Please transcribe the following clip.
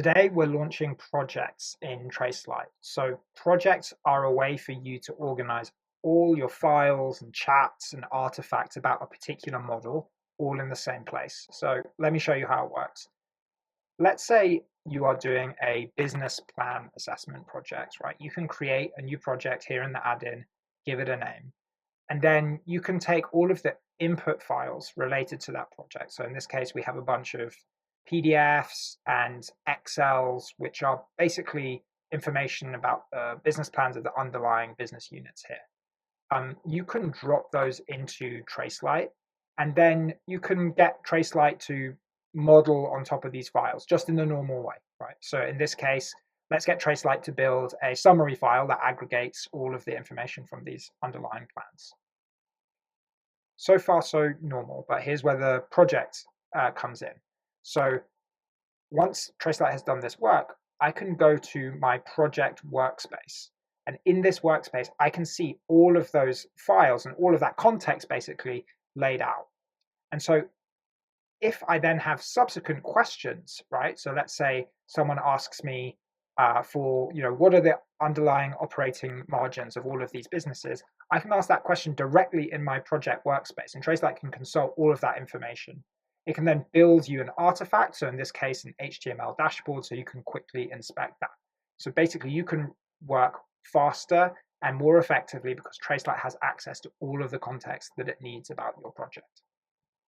Today, we're launching projects in Tracelight. So projects are a way for you to organize all your files and chats and artifacts about a particular model all in the same place. So let me show you how it works. Let's say you are doing a business plan assessment project, right? You can create a new project here in the add-in, give it a name, and then you can take all of the input files related to that project. So in this case, we have a bunch of PDFs and Excels, which are basically information about the business plans of the underlying business units here. You can drop those into Tracelight, and then you can get Tracelight to model on top of these files just in the normal way, right? So in this case, let's get Tracelight to build a summary file that aggregates all of the information from these underlying plans. So far, so normal, but here's where the project comes in. So once Tracelight has done this work, I can go to my project workspace. And in this workspace, I can see all of those files and all of that context basically laid out. And so if I then have subsequent questions, right? So let's say someone asks me for, what are the underlying operating margins of all of these businesses? I can ask that question directly in my project workspace, and Tracelight can consult all of that information. It can then build you an artifact, so in this case, an HTML dashboard, so you can quickly inspect that. So basically, you can work faster and more effectively because Tracelight has access to all of the context that it needs about your project.